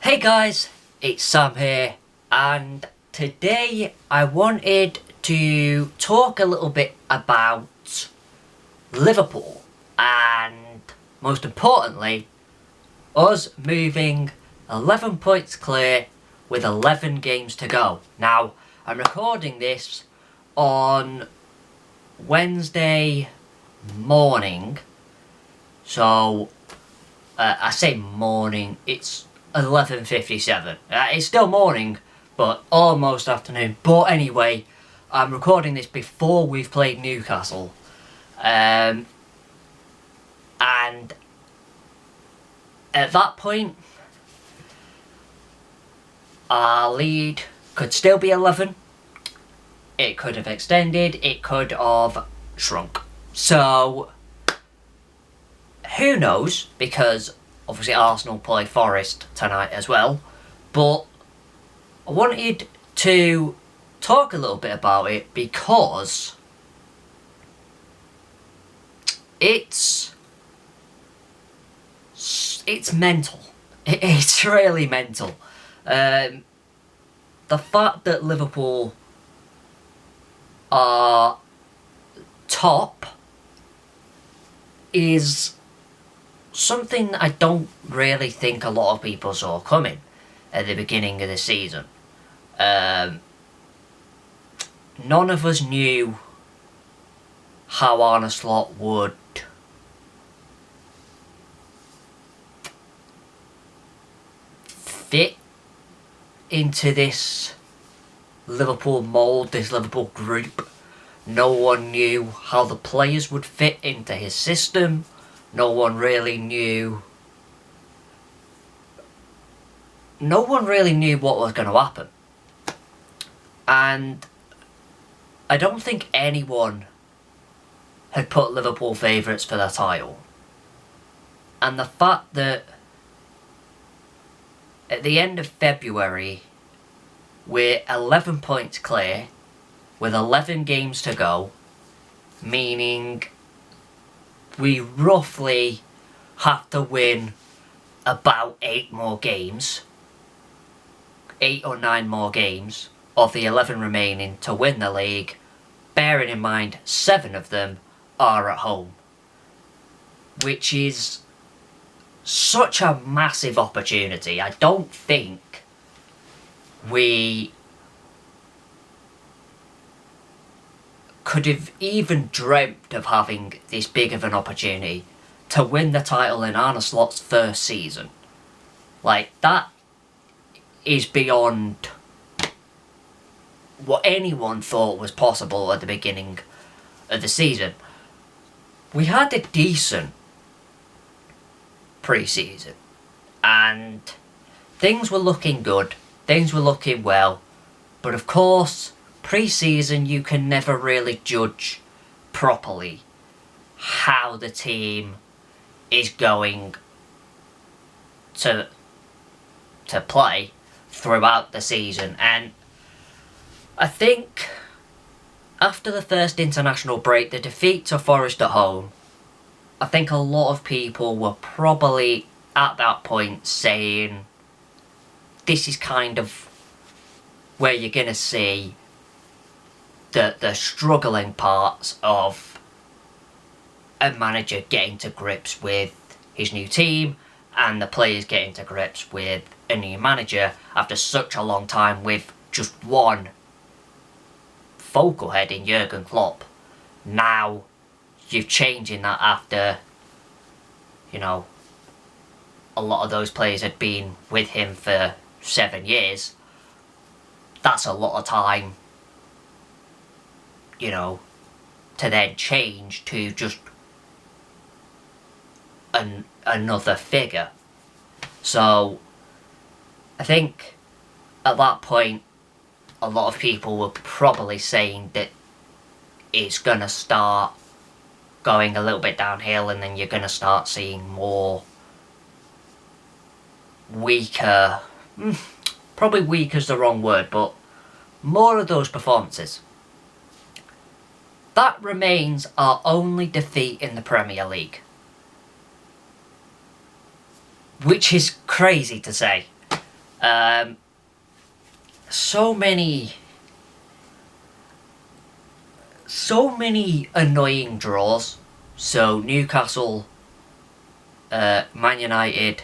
Hey guys, it's Sam here, and today I wanted to talk a little bit about Liverpool and, most importantly, us moving 11 points clear with 11 games to go. Now, I'm recording this on Wednesday morning, so I say morning, it's 11:57. It's still morning, but almost afternoon. But anyway, I'm recording this before we've played Newcastle. And at that point, our lead could still be 11. It could have extended, it could have shrunk. So, who knows, because obviously Arsenal play Forest tonight as well, but I wanted to talk a little bit about it because it's mental. It's really mental. The fact that Liverpool are top is something I don't really think a lot of people saw coming at the beginning of the season. None of us knew how Arne Slot would fit into this Liverpool mould, this Liverpool group. No one knew how the players would fit into his system. No one really knew what was going to happen. And I don't think anyone had put Liverpool favourites for the title. And the fact that at the end of February, we're 11 points clear with 11 games to go, meaning we roughly have to win about 8 or 9 more games of the 11 remaining to win the league, bearing in mind 7 of them are at home, which is such a massive opportunity. I don't think we could have even dreamt of having this big of an opportunity to win the title in Arne Slot's first season. Like, that is beyond what anyone thought was possible at the beginning of the season. We had a decent pre-season, and things were looking good, things were looking well, but of course, pre-season you can never really judge properly how the team is going to play throughout the season. And I think after the first international break, the defeat to Forest at home, I think a lot of people were probably at that point saying this is kind of where you're going to see the struggling parts of a manager getting to grips with his new team and the players getting to grips with a new manager after such a long time with just one focal head in Jurgen Klopp. Now you're changing that after, you know, a lot of those players had been with him for 7 years. That's a lot of time, you know, to then change to just another figure. So I think at that point a lot of people were probably saying that it's going to start going a little bit downhill, and then you're going to start seeing more weaker, probably weak is the wrong word, but more of those performances. That remains our only defeat in the Premier League. Which is crazy to say. So many annoying draws. So Newcastle, Man United,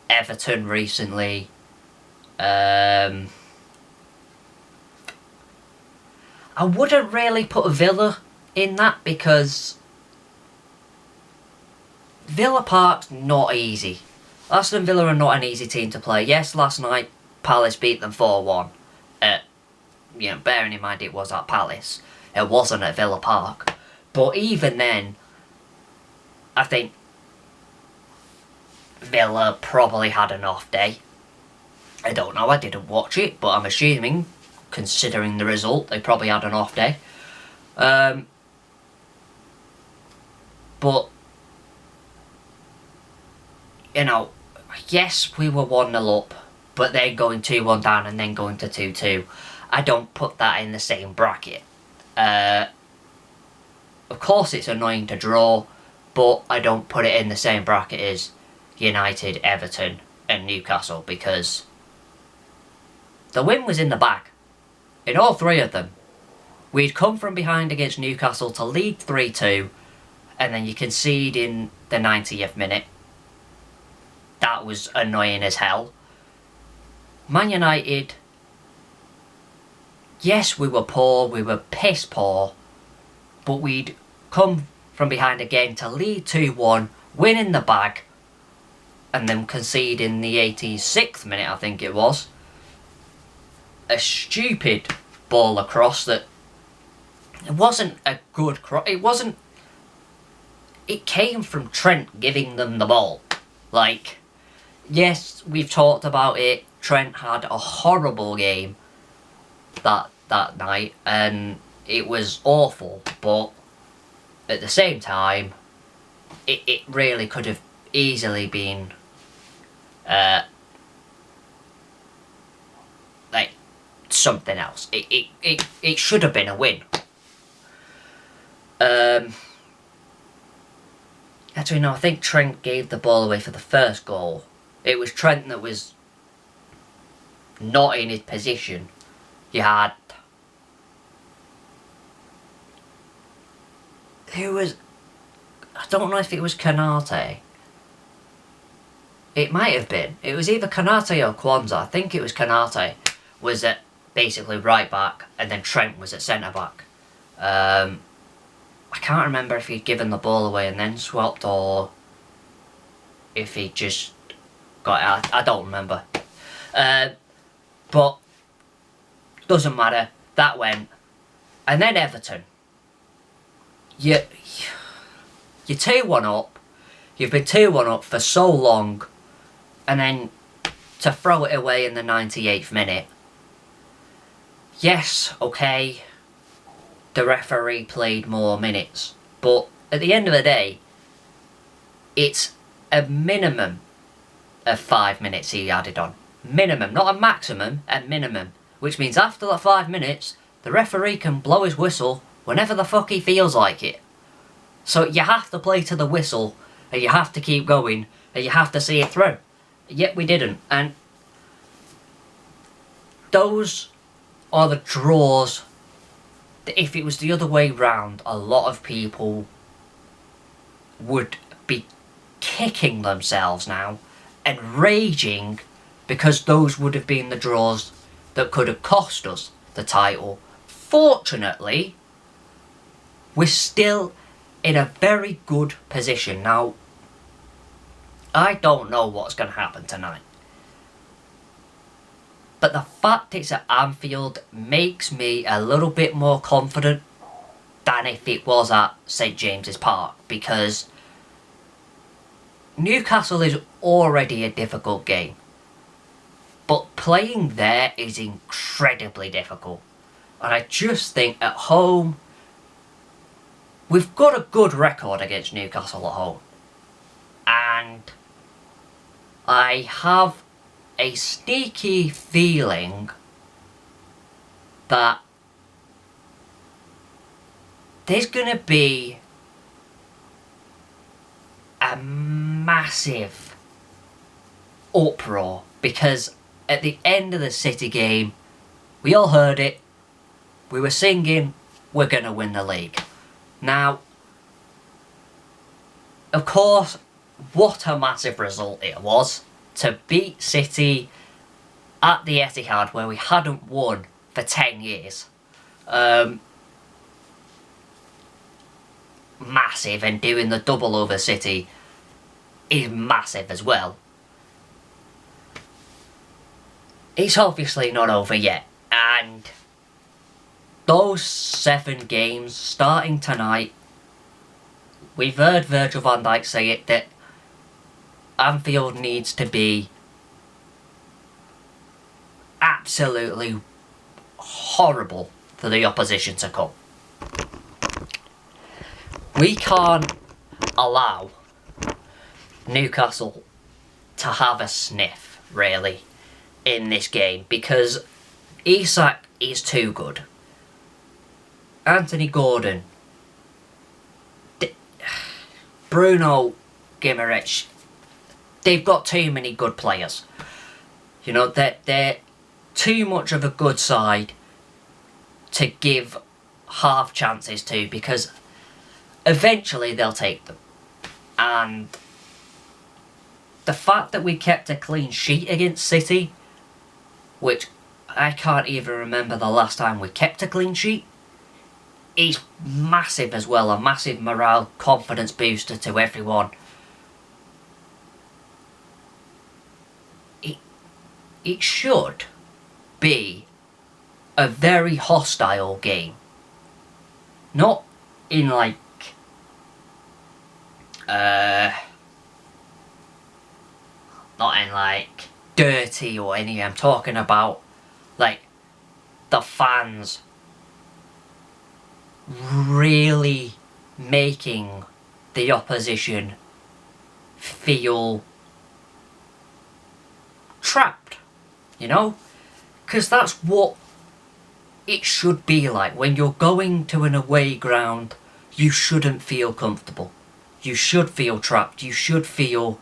Everton recently. I wouldn't really put Villa in that because Villa Park's not easy. Aston Villa are not an easy team to play. Yes, last night Palace beat them 4-1. Bearing in mind it was at Palace. It wasn't at Villa Park. But even then, I think Villa probably had an off day. I don't know, I didn't watch it, but I'm assuming, considering the result, they probably had an off day. But, yes, we were 1-0 up, but then going 2-1 down and then going to 2-2. I don't put that in the same bracket. Of course it's annoying to draw, but I don't put it in the same bracket as United, Everton and Newcastle because the win was in the bag. In all three of them. We'd come from behind against Newcastle to lead 3-2 and then you concede in the 90th minute. That was annoying as hell. Man United, yes, we were poor, we were piss poor, but we'd come from behind again to lead 2-1, win in the bag, and then concede in the 86th minute, I think it was. A stupid ball across that it wasn't a good cross. It came from Trent giving them the ball. Like, yes, we've talked about it. Trent had a horrible game that night and it was awful, but at the same time it really could have easily been like something else. It should have been a win. Actually no, I think Trent gave the ball away for the first goal. It was Trent that was not in his position. You had... Who was... I don't know if it was Kanate. It might have been. It was either Kanate or Kwanzaa. I think it was Kanate. Was at basically right back and then Trent was at centre back. I can't remember if he'd given the ball away and then swapped or if he just got out. I don't remember. But doesn't matter. That went. And then Everton. You're 2-1 up. You've been 2-1 up for so long. And then to throw it away in the 98th minute. Yes, okay. The referee played more minutes. But at the end of the day, it's a minimum of 5 minutes he added on. Minimum, not a maximum, a minimum. Which means after that 5 minutes, the referee can blow his whistle whenever the fuck he feels like it. So you have to play to the whistle, and you have to keep going, and you have to see it through. Yet we didn't, and those are the draws that if it was the other way round, a lot of people would be kicking themselves now and raging because those would have been the draws that could have cost us the title. Fortunately, we're still in a very good position. Now, I don't know what's going to happen tonight. But the fact it's at Anfield makes me a little bit more confident than if it was at St James's Park. Because Newcastle is already a difficult game. But playing there is incredibly difficult. And I just think at home, we've got a good record against Newcastle at home. And I have a sneaky feeling that there's going to be a massive uproar Because at the end of the City game, we all heard it. We were singing, we're going to win the league. Now, of course, what a massive result it was to beat City at the Etihad, where we hadn't won for 10 years. Massive, and doing the double over City is massive as well. It's obviously not over yet, and those 7 games starting tonight, we've heard Virgil van Dijk say it, that Anfield needs to be absolutely horrible for the opposition to come. We can't allow Newcastle to have a sniff, really, in this game, because Isak is too good. Anthony Gordon, Bruno Guimaraes, they've got too many good players. You know, they're too much of a good side to give half chances to, because eventually they'll take them. And the fact that we kept a clean sheet against City, which I can't even remember the last time we kept a clean sheet, is massive as well. A massive morale, confidence booster to everyone. It should be a very hostile game. Not in like dirty or anything. I'm talking about like the fans really making the opposition feel trapped, you know? Because that's what it should be like. When you're going to an away ground, you shouldn't feel comfortable. You should feel trapped. You should feel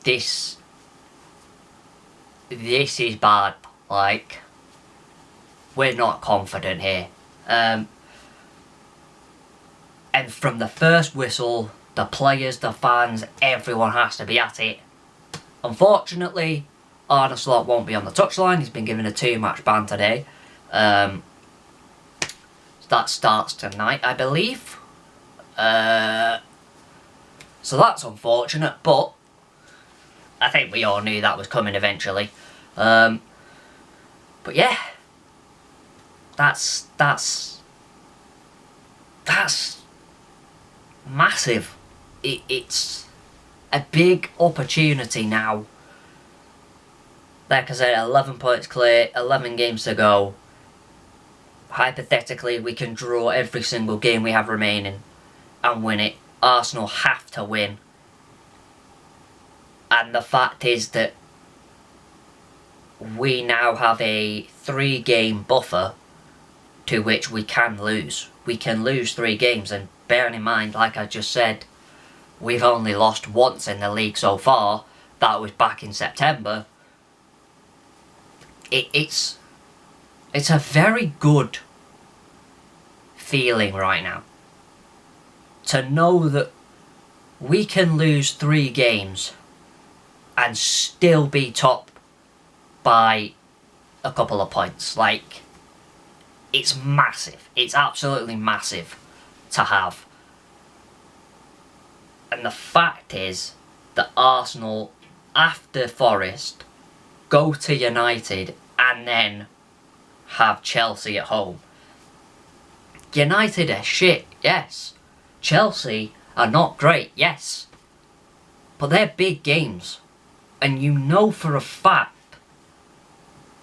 this is bad. Like, we're not confident here. And from the first whistle, the players, the fans, everyone has to be at it. Unfortunately, Arne Slot won't be on the touchline. He's been given a 2-match ban today. That starts tonight, I believe. So that's unfortunate, but I think we all knew that was coming eventually. But yeah, that's massive. It's a big opportunity now. Like I said, 11 points clear, 11 games to go. Hypothetically, we can draw every single game we have remaining and win it. Arsenal have to win. And the fact is that we now have a 3-game buffer to which we can lose. We can lose 3 games, and bearing in mind, like I just said, we've only lost once in the league so far. That was back in September. It's a very good feeling right now to know that we can lose 3 games and still be top by a couple of points. Like, it's massive. It's absolutely massive to have. And the fact is that Arsenal, after Forest, go to United and then have Chelsea at home. United are shit, yes. Chelsea are not great, yes. But they're big games. And you know for a fact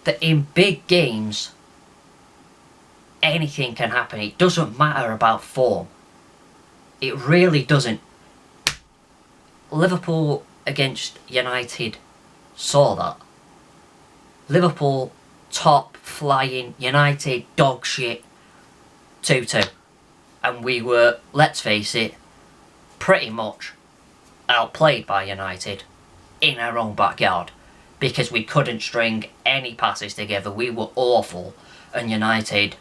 that in big games, anything can happen. It doesn't matter about form. It really doesn't. Liverpool against United saw that. Liverpool top flying, United dog shit, 2-2. And we were, let's face it, pretty much outplayed by United. in our own backyard because we couldn't string any passes together. We were awful, and United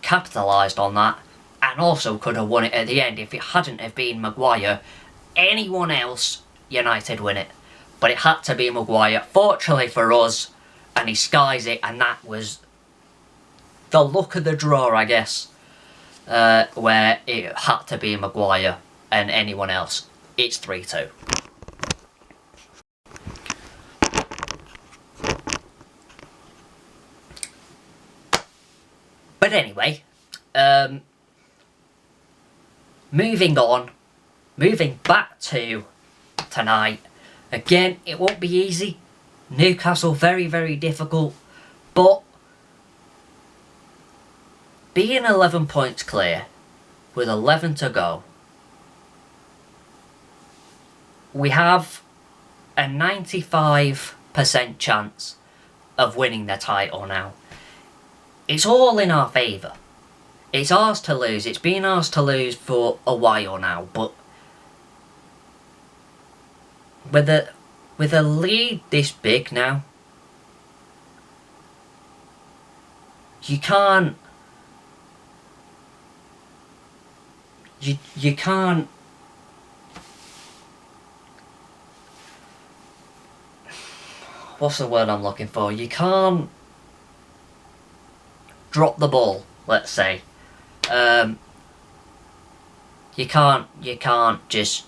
capitalised on that and also could have won it at the end. If it hadn't have been Maguire, anyone else, United win it. But it had to be Maguire. Fortunately for us, and he skies it, and that was the luck of the draw, I guess, where it had to be Maguire and anyone else. It's 3-2. But anyway, moving on, moving back to tonight. Again, it won't be easy. Newcastle, very, very difficult. But being 11 points clear with 11 to go, we have a 95% chance of winning the title now. It's all in our favour. It's ours to lose. It's been ours to lose for a while now, but with a lead this big now, you can't what's the word I'm looking for? You can't drop the ball, let's say. You can't just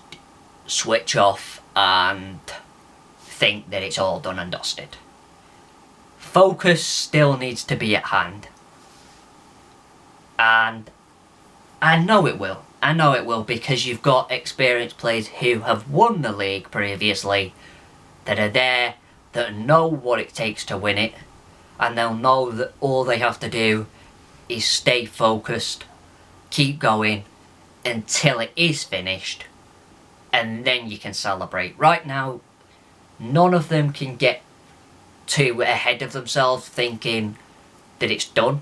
switch off and think that it's all done and dusted. Focus still needs to be at hand. And I know it will. I know it will, because you've got experienced players who have won the league previously, that are there, that know what it takes to win it, and they'll know that all they have to do is stay focused, keep going until it is finished, and then you can celebrate. Right now, none of them can get too ahead of themselves thinking that it's done.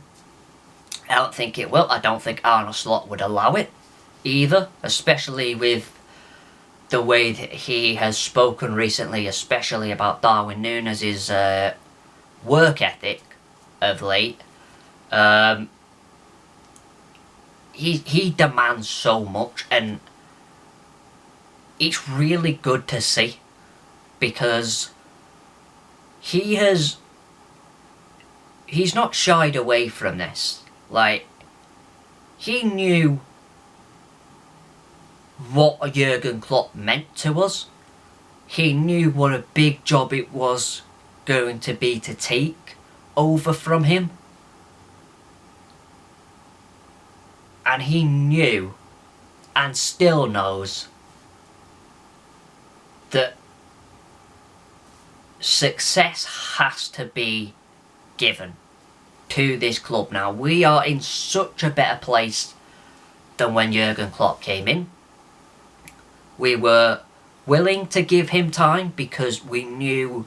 I don't think it will. I don't think Arne Slot would allow it either, especially with the way that he has spoken recently, especially about Darwin Núñez's work ethic of late. He demands so much, and it's really good to see, because he's not shied away from this. Like, he knew what Jurgen Klopp meant to us. He knew what a big job it was going to be to take over from him. And he knew, and still knows, that success has to be given to this club now. We are in such a better place than when Jurgen Klopp came in. We were willing to give him time because we knew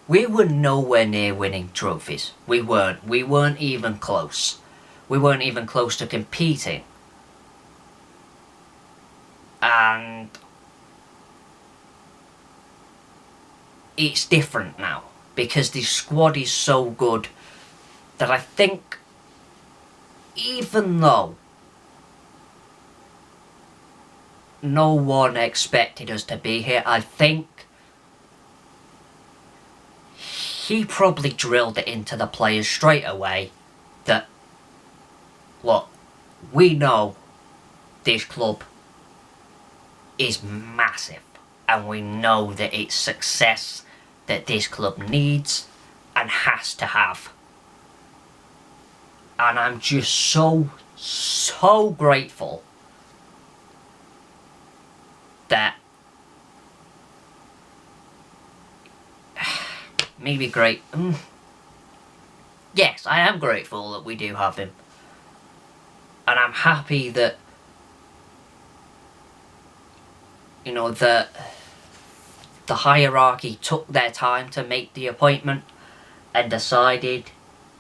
we were nowhere near winning trophies. We weren't. We weren't even close. We weren't even close to competing. And it's different now, because the squad is so good that I think, even though no one expected us to be here, I think he probably drilled it into the players straight away that, look, we know this club is massive, and we know that it's success that this club needs and has to have. And I'm just so grateful that maybe great. Yes, I am grateful that we do have him. And I'm happy that, you know, that the hierarchy took their time to make the appointment and decided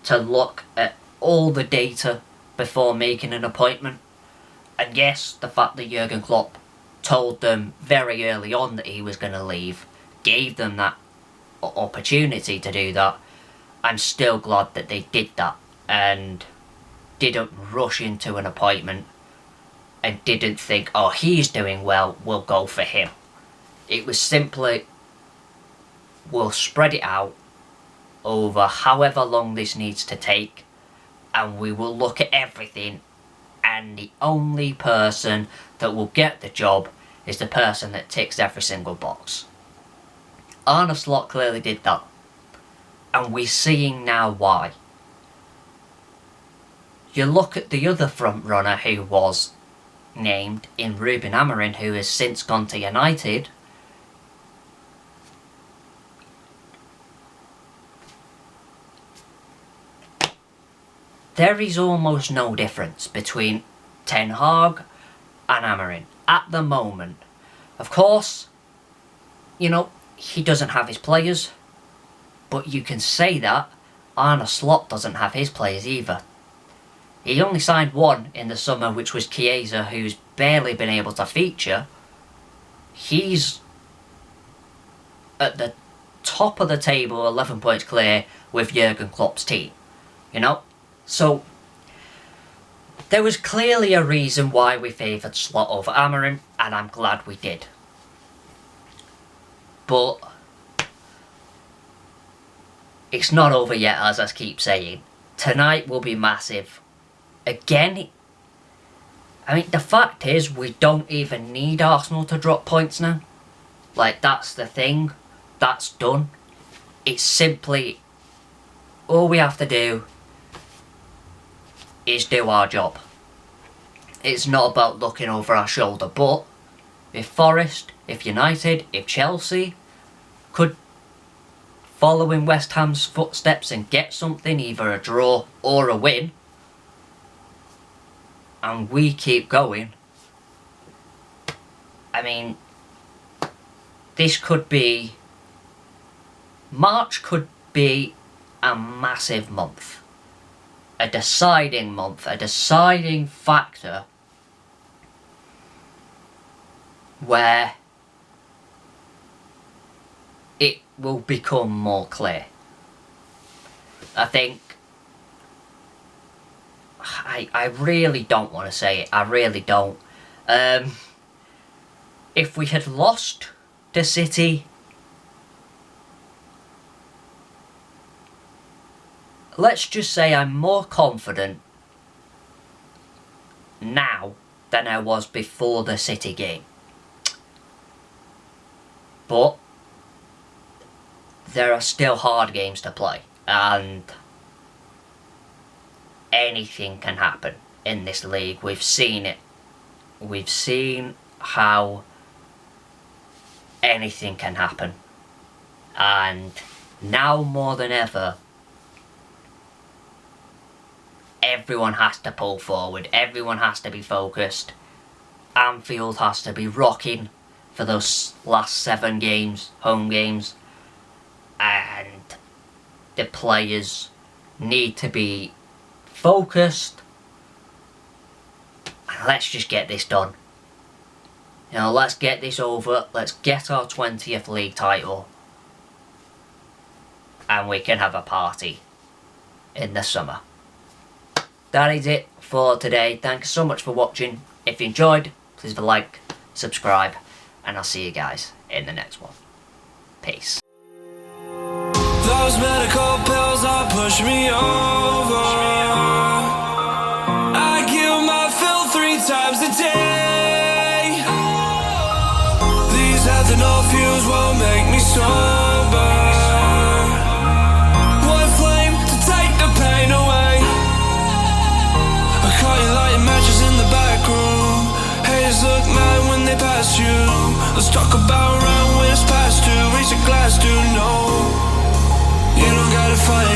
to look at all the data before making an appointment. And yes, the fact that Jurgen Klopp told them very early on that he was going to leave gave them that opportunity to do that. I'm still glad that they did that and didn't rush into an appointment and didn't think, oh, he's doing well, we'll go for him. It was simply, we'll spread it out over however long this needs to take, and we will look at everything, and the only person that will get the job is the person that ticks every single box. Arne Slot clearly did that, and we're seeing now why. You look at the other front runner who was named in Ruben Amorim, who has since gone to United. There is almost no difference between Ten Hag and Amorim at the moment. Of course, you know, he doesn't have his players, but you can say that Arne Slot doesn't have his players either. He only signed one in the summer, which was Chiesa, who's barely been able to feature. He's at the top of the table, 11 points clear, with Jurgen Klopp's team. You know? So, there was clearly a reason why we favoured Slot over Amorim, and I'm glad we did. But it's not over yet, as I keep saying. Tonight will be massive. Again, I mean, the fact is, we don't even need Arsenal to drop points now. Like, that's the thing. That's done. It's simply, all we have to do is do our job. It's not about looking over our shoulder, but if Forest, if United, if Chelsea could follow in West Ham's footsteps and get something, either a draw or a win, and we keep going, I mean, this could be, March could be a massive month. A deciding month, a deciding factor where it will become more clear. I think I really don't want to say it. I really don't. If we had lost to City, let's just say I'm more confident now than I was before the City game. But there are still hard games to play, and anything can happen in this league. We've seen it. We've seen how anything can happen. And now more than ever, everyone has to pull forward. Everyone has to be focused. Anfield has to be rocking for those last 7 games, home games. And the players need to be focused. And let's just get this done. You know, let's get this over. Let's get our 20th league title. And we can have a party in the summer. That is it for today. Thanks so much for watching. If you enjoyed, please leave a like, subscribe, and I'll see you guys in the next one. Peace. Those medical pills that push me over, I kill my fill 3 times a day. These ethanol fumes won't make me sober. One flame to take the pain away. I caught you lighting matches in the back room. Haters look mad when they pass you. Let's talk about around when it's past 2. Raise a glass to know you don't gotta fight